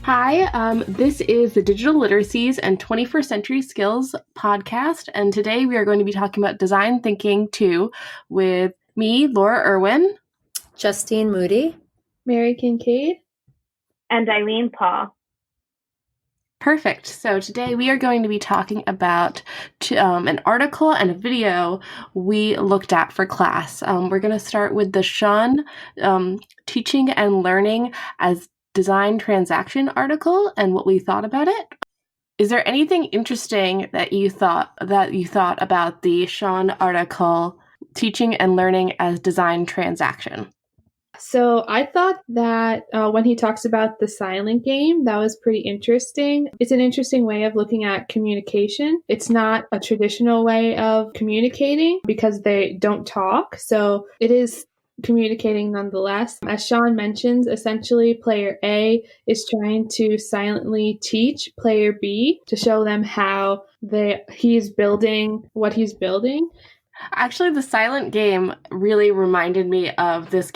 Hi, this is the Digital Literacies and 21st Century Skills podcast, and today we are going to be talking about design thinking 2 with me, Laura Irwin, Justine Moody, Mary Kincaid, and Eilene Paul. Perfect. So today we are going to be talking about an article and a video we looked at for class. We're going to start with the Schon Teaching and Learning as Design Transaction article and what we thought about it. Is there anything interesting that you thought about the Schon article, Teaching and Learning as Design Transaction? So I thought that when he talks about the silent game, that was pretty interesting. It's an interesting way of looking at communication. It's not a traditional way of communicating because they don't talk. So it is communicating nonetheless. As Schon mentions, essentially player A is trying to silently teach player B to show them how he's building what he's building. Actually, the silent game really reminded me of this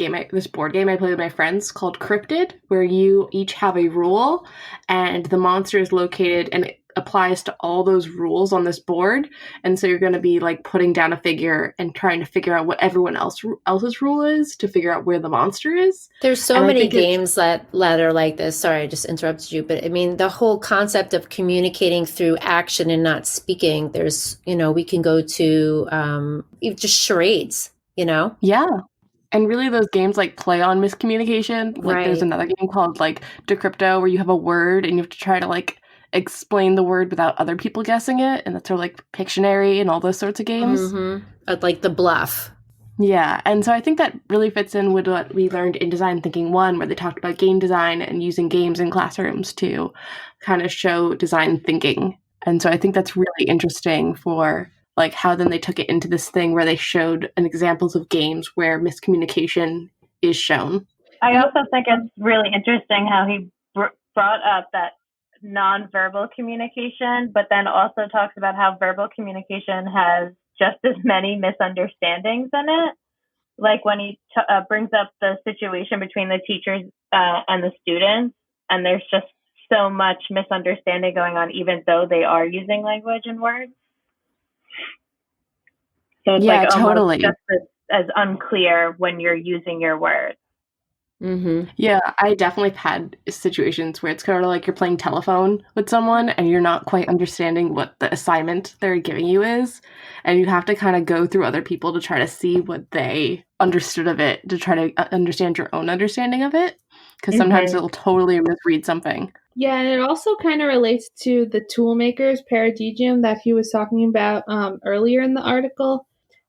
board game I played with my friends called Cryptid, where you each have a rule and the monster is located and it applies to all those rules on this board. And so you're going to be like putting down a figure and trying to figure out what everyone else's rule is to figure out where the monster is. There's so many games that are like this. Sorry, I just interrupted you. But I mean, the whole concept of communicating through action and not speaking, we can go to just charades, Yeah. And really those games like play on miscommunication. Like Right. There's another game called like Decrypto where you have a word and you have to try to like explain the word without other people guessing it, and that's sort of like Pictionary and all those sorts of games. Mm-hmm. Like the bluff. Yeah, and so I think that really fits in with what we learned in Design Thinking 1, where they talked about game design and using games in classrooms to kind of show design thinking. And so I think that's really interesting for like how then they took it into this thing where they showed examples of games where miscommunication is shown. I also think it's really interesting how he brought up that nonverbal communication, but then also talks about how verbal communication has just as many misunderstandings in it. Like when he brings up the situation between the teachers and the students, and there's just so much misunderstanding going on, even though they are using language and words. So it's like totally. almost just as unclear when you're using your words. Mm-hmm. Yeah, I definitely had situations where it's kind of like you're playing telephone with someone and you're not quite understanding what the assignment they're giving you is. And you have to kind of go through other people to try to see what they understood of it, to try to understand your own understanding of it. Because sometimes it'll totally misread something. Yeah, and it also kind of relates to the toolmaker's paradigm that he was talking about earlier in the article,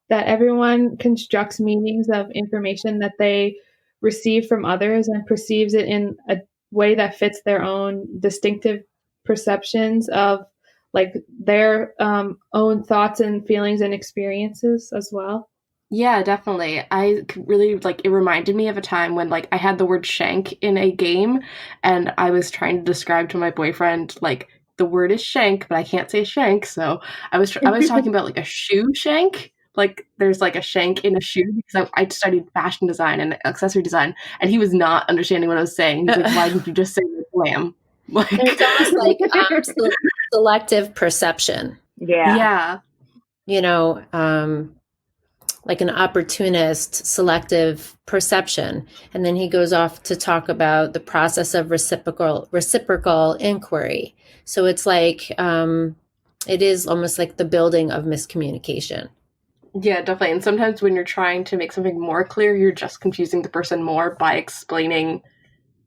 that everyone constructs meanings of information that they receive from others and perceives it in a way that fits their own distinctive perceptions of like their own thoughts and feelings and experiences as well. Yeah, definitely. I really it reminded me of a time when I had the word shank in a game and I was trying to describe to my boyfriend the word is shank, but I can't say shank. So I was talking about a shoe shank. There's a shank in a shoe because I studied fashion design and accessory design, and he was not understanding what I was saying. He's like, why didn't you just say lamb? It's almost like selective perception. Yeah. Like an opportunist selective perception. And then he goes off to talk about the process of reciprocal inquiry. So it's it is almost like the building of miscommunication. Yeah, definitely. And sometimes when you're trying to make something more clear, you're just confusing the person more by explaining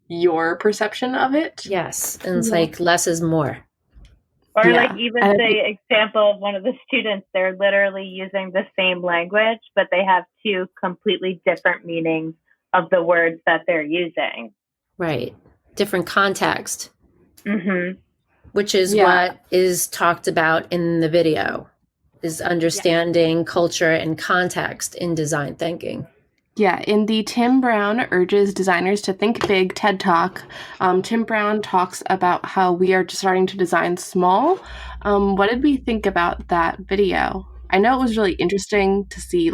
your perception of it. Yes. And it's like less is more. Or even the example of one of the students, they're literally using the same language, but they have two completely different meanings of the words that they're using. Right. Different context. Mm-hmm. Which is what is talked about in the video, is understanding culture and context in design thinking. Yeah, in the Tim Brown Urges Designers to Think Big TED Talk, Tim Brown talks about how we are just starting to design small. What did we think about that video? I know it was really interesting to see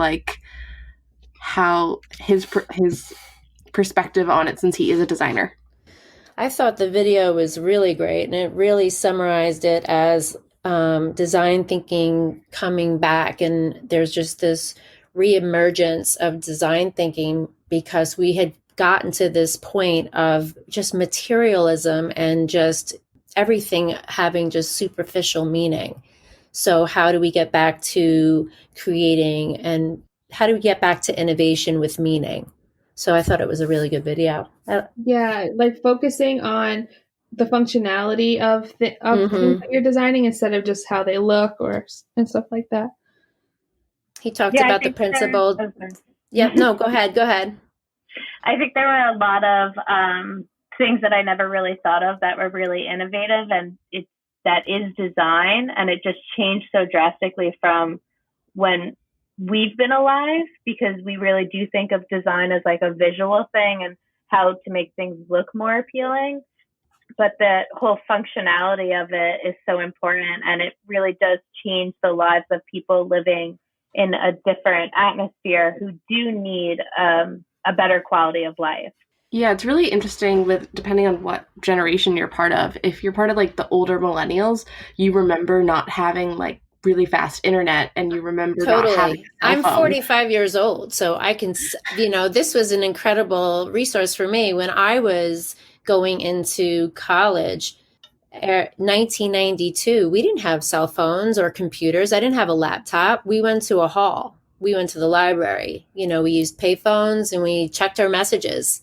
how his perspective on it, since he is a designer. I thought the video was really great, and it really summarized it as design thinking coming back. And there's just this reemergence of design thinking because we had gotten to this point of just materialism and just everything having just superficial meaning. So, how do we get back to creating, and how do we get back to innovation with meaning? So, I thought it was a really good video. Yeah, like focusing on the functionality of things that you're designing instead of just how they look and stuff like that. He talked Yeah, I about the think principle. oh, sorry. Yep. No, go ahead. Go ahead. I think there were a lot of things that I never really thought of that were really innovative, and that is design, and it just changed so drastically from when we've been alive, because we really do think of design as like a visual thing and how to make things look more appealing. But the whole functionality of it is so important, and it really does change the lives of people living in a different atmosphere who do need a better quality of life. Yeah, it's really interesting with depending on what generation you're part of. If you're part of like the older millennials, you remember not having like really fast internet, and you remember not having Totally. a cell I'm phone. 45 years old, so I can, this was an incredible resource for me when I was going into college. 1992, we didn't have cell phones or computers. I didn't have a laptop. We went to a hall. We went to the library. We used payphones and we checked our messages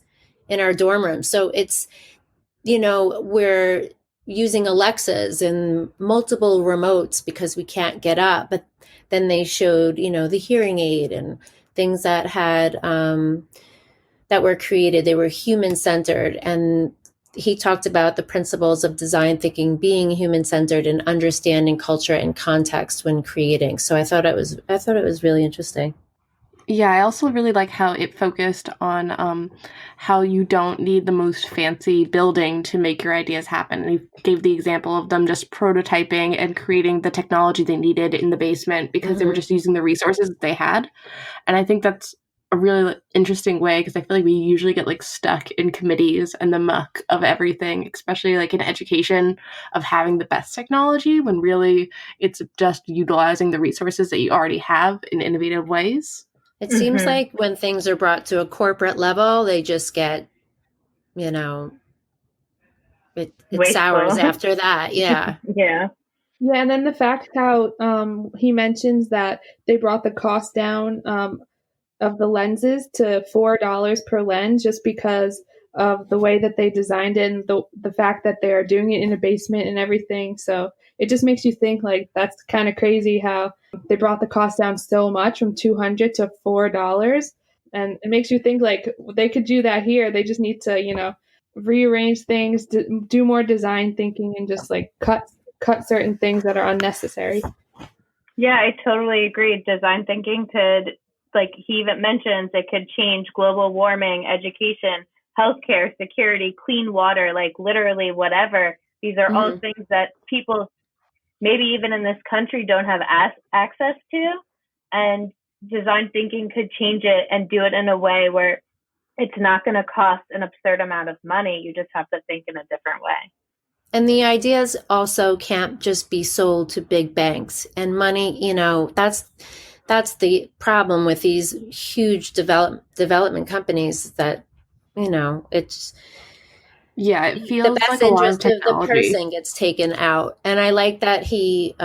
in our dorm room. So it's, we're using Alexas and multiple remotes because we can't get up. But then they showed, the hearing aid and things that had, that were created. They were human centered. And he talked about the principles of design thinking being human centered and understanding culture and context when creating. So I thought it was really interesting. Yeah, I also really like how it focused on how you don't need the most fancy building to make your ideas happen. And he gave the example of them just prototyping and creating the technology they needed in the basement because they were just using the resources that they had. And I think that's a really interesting way, because I feel like we usually get like stuck in committees and the muck of everything, especially like in education, of having the best technology when really it's just utilizing the resources that you already have in innovative ways. It seems like when things are brought to a corporate level, they just get, it sours after that. Yeah. Yeah. Yeah, and then the fact how he mentions that they brought the cost down of the lenses to $4 per lens just because of the way that they designed it and the fact that they're doing it in a basement and everything. So it just makes you think like that's kind of crazy how they brought the cost down so much from $200 to $4. And it makes you think like they could do that here. They just need to, rearrange things, do more design thinking, and just like cut certain things that are unnecessary. Yeah, I totally agree. Design thinking could, like he even mentions, it could change global warming, education, healthcare, security, clean water, like literally whatever. These are all things that people maybe even in this country don't have access to. And design thinking could change it and do it in a way where it's not going to cost an absurd amount of money. You just have to think in a different way. And the ideas also can't just be sold to big banks and money, that's the problem with these huge development companies that, it's it feels the best like a lot of interest of the technology. person gets taken out. And I like that he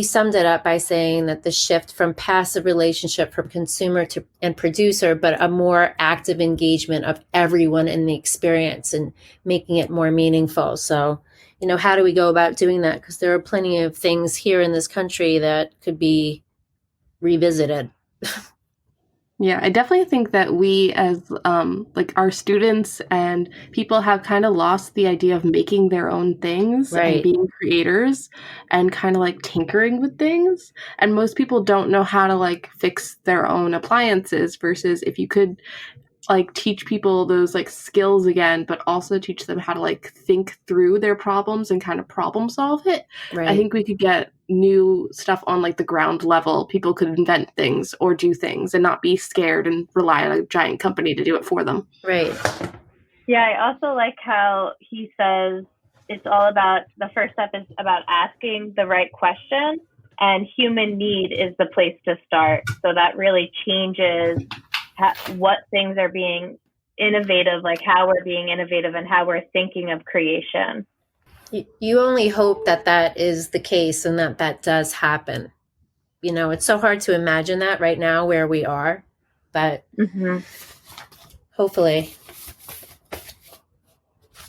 summed it up by saying that the shift from passive relationship from consumer to and producer, but a more active engagement of everyone in the experience and making it more meaningful. So, how do we go about doing that? Because there are plenty of things here in this country that could be revisited. Yeah, I definitely think that we as like our students and people have kind of lost the idea of making their own things and being creators and kind of like tinkering with things. And most people don't know how to like fix their own appliances, versus if you could like teach people those like skills again, but also teach them how to like think through their problems and kind of problem solve it. I think we could get new stuff on like the ground level. People could invent things or do things and not be scared and rely on a giant company to do it for them. Right. Yeah, I also like how he says it's all about the first step is about asking the right question, and human need is the place to start. So that really changes what things are being innovative, like how we're being innovative and how we're thinking of creation. You only hope that that is the case and that that does happen. You know, it's so hard to imagine that right now where we are, but hopefully.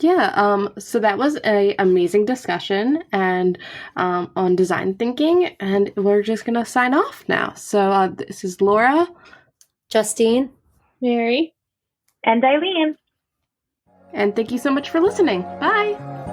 Yeah, so that was a amazing discussion and on design thinking, and we're just gonna sign off now. So this is Laura. Justine? Mary? And Eilene. And thank you so much for listening. Bye.